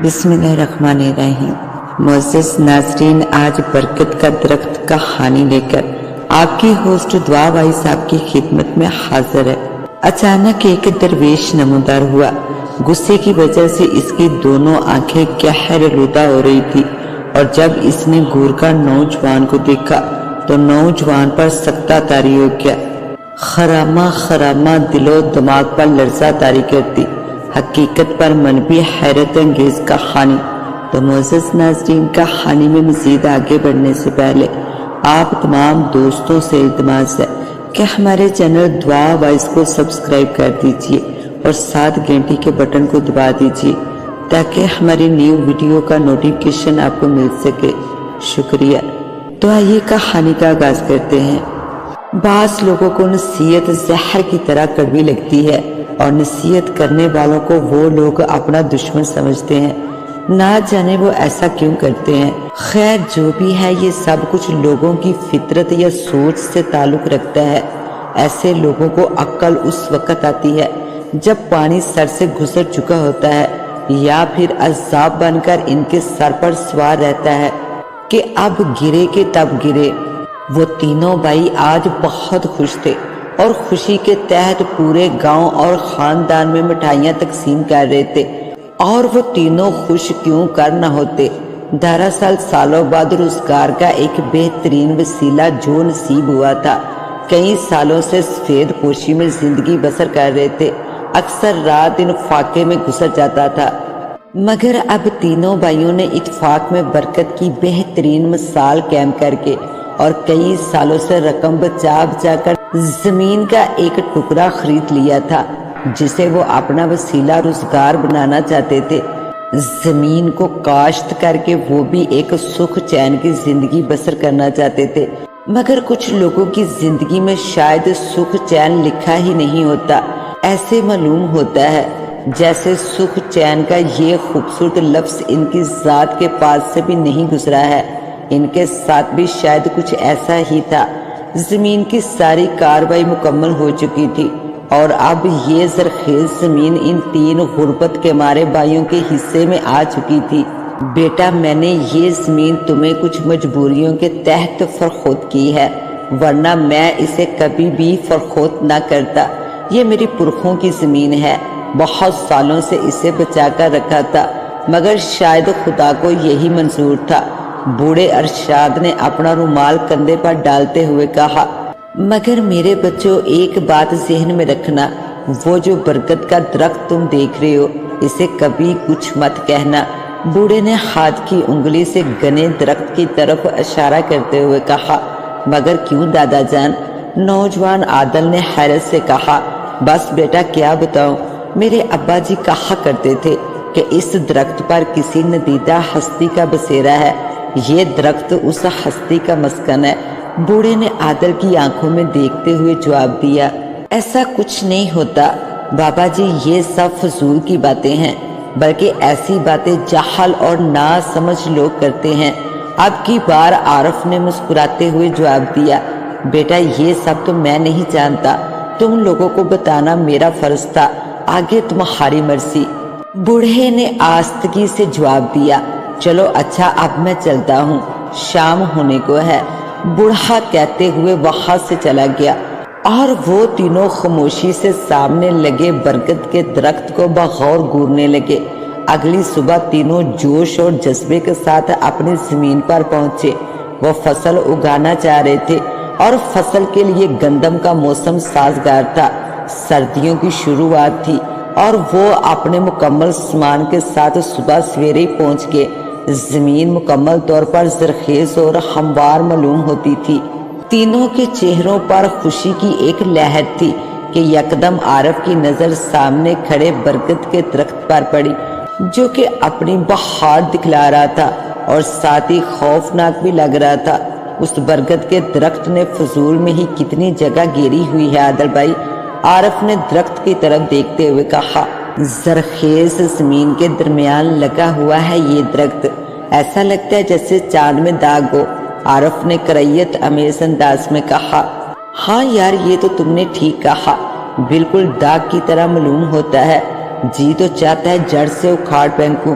بسم اللہ الرحمن الرحیم۔ معزز ناظرین، آج برکت کا درخت کا کہانی لے کر آپ کی ہوسٹ دعا بھائی صاحب کی خدمت میں حاضر ہے۔ اچانک ایک درویش نمودار ہوا۔ غصے کی وجہ سے اس کی دونوں آنکھیں قہر آلودہ ہو رہی تھی، اور جب اس نے گورکھا نوجوان کو دیکھا تو نوجوان پر سکتہ طاری ہو گیا۔ خرامہ خرامہ دل و دماغ پر لرزہ طاری کرتی حقیقت پر منفی حیرت انگیز کہانی۔ تو معزز ناظرین، کہانی میں مزید آگے بڑھنے سے پہلے آپ تمام دوستوں سے التماس ہے کہ ہمارے چینل دعا وائس کو سبسکرائب کر دیجئے اور ساتھ گھنٹی کے بٹن کو دبا دیجئے تاکہ ہماری نیو ویڈیو کا نوٹیفیکیشن آپ کو مل سکے۔ شکریہ۔ تو آئیے کہانی کا آغاز کرتے ہیں۔ بعض لوگوں کو نصیحت زہر کی طرح کڑوی لگتی ہے، اور نصیحت کرنے والوں کو وہ لوگ اپنا دشمن سمجھتے ہیں۔ نہ جانے وہ ایسا کیوں کرتے ہیں۔ خیر جو بھی ہے، یہ سب کچھ لوگوں کی فطرت یا سوچ سے تعلق رکھتا ہے۔ ایسے لوگوں کو عقل اس وقت آتی ہے جب پانی سر سے گزر چکا ہوتا ہے، یا پھر عذاب بن کر ان کے سر پر سوار رہتا ہے کہ اب گرے کہ تب گرے۔ وہ تینوں بھائی آج بہت خوش تھے، اور خوشی کے تحت پورے گاؤں اور خاندان میں مٹھائیاں تقسیم کر رہے تھے۔ اور وہ تینوں خوش کیوں کر نہ ہوتے۔ دراصل سالوں بعد روزگار کا ایک بہترین وسیلہ جو نصیب ہوا تھا۔ کئی سالوں سے سفید پوشی میں زندگی بسر کر رہے تھے، اکثر رات دن فاقے میں گزر جاتا تھا، مگر اب تینوں بھائیوں نے اتفاق میں برکت کی بہترین مثال قائم کر کے اور کئی سالوں سے رقم بچا بچا کر زمین کا ایک ٹکڑا خرید لیا تھا، جسے وہ اپنا وسیلہ روزگار بنانا چاہتے تھے۔ زمین کو کاشت کر کے وہ بھی ایک سکھ چین کی زندگی بسر کرنا چاہتے تھے، مگر کچھ لوگوں کی زندگی میں شاید سکھ چین لکھا ہی نہیں ہوتا۔ ایسے معلوم ہوتا ہے جیسے سکھ چین کا یہ خوبصورت لفظ ان کی ذات کے پاس سے بھی نہیں گزرا ہے۔ ان کے ساتھ بھی شاید کچھ ایسا ہی تھا۔ زمین کی ساری کاروائی مکمل ہو چکی تھی، اور اب یہ زرخیز زمین ان تین غربت کے مارے بھائیوں کے حصے میں آ چکی تھی۔ بیٹا، میں نے یہ زمین تمہیں کچھ مجبوریوں کے تحت فروخت کی ہے، ورنہ میں اسے کبھی بھی فروخت نہ کرتا۔ یہ میری پرکھوں کی زمین ہے، بہت سالوں سے اسے بچا کر رکھا تھا، مگر شاید خدا کو یہی منظور تھا۔ بوڑھے ارشاد نے اپنا رومال کندھے پر ڈالتے ہوئے کہا، مگر میرے بچوں، ایک بات ذہن میں رکھنا، وہ جو برکت کا درخت تم دیکھ رہے ہو، اسے کبھی کچھ مت کہنا۔ بوڑھے نے ہاتھ کی انگلی سے گنے درخت کی طرف اشارہ کرتے ہوئے کہا، مگر کیوں دادا جان؟ نوجوان عادل نے حیرت سے کہا، بس بیٹا کیا بتاؤں، میرے ابا جی کہا کرتے تھے کہ اس درخت پر کسی ندیدہ ہستی کا بسیرا ہے، یہ درخت اس ہستی کا مسکن ہے۔ بوڑھے نے عادل کی آنکھوں میں دیکھتے ہوئے جواب دیا، ایسا کچھ نہیں ہوتا بابا جی، یہ سب فضول کی باتیں ہیں، بلکہ ایسی باتیں جاہل اور نا سمجھ لوگ کرتے ہیں۔ اب کی بار عارف نے مسکراتے ہوئے جواب دیا، بیٹا یہ سب تو میں نہیں جانتا، تم لوگوں کو بتانا میرا فرض تھا، آگے تمہاری مرضی۔ بوڑھے نے آستگی سے جواب دیا، چلو اچھا اب میں چلتا ہوں، شام ہونے کو ہے۔ بوڑھا کہتے ہوئے وہاں سے چلا گیا، اور وہ تینوں خاموشی سے سامنے لگے برکت کے درخت کو بغور گورنے لگے۔ اگلی صبح تینوں جوش اور جذبے کے ساتھ اپنی زمین پر پہنچے۔ وہ فصل اگانا چاہ رہے تھے، اور فصل کے لیے گندم کا موسم سازگار تھا۔ سردیوں کی شروعات تھی، اور وہ اپنے مکمل سامان کے ساتھ صبح سویرے پہنچ گئے۔ زمین مکمل طور پر زرخیز اور ہموار معلوم ہوتی تھی۔ تینوں کے چہروں پر خوشی کی ایک لہر تھی کہ یکدم عارف کی نظر سامنے کھڑے برکت کے درخت پر پڑی، جو کہ اپنی بہار دکھلا رہا تھا اور ساتھ ہی خوفناک بھی لگ رہا تھا۔ اس برکت کے درخت نے فضول میں ہی کتنی جگہ گھیری ہوئی ہے عادل بھائی؟ عارف نے درخت کی طرف دیکھتے ہوئے کہا، زرخیز زمین کے درمیان لگا ہوا ہے یہ درخت، ایسا لگتا ہے جیسے چاند میں داغ ہو۔ عارف نے کریت امیز انداز میں کہا، ہاں یار یہ تو تم نے ٹھیک کہا، بالکل داغ کی طرح معلوم ہوتا ہے، جی تو چاہتا ہے جڑ سے اکھاڑ پھینکوں۔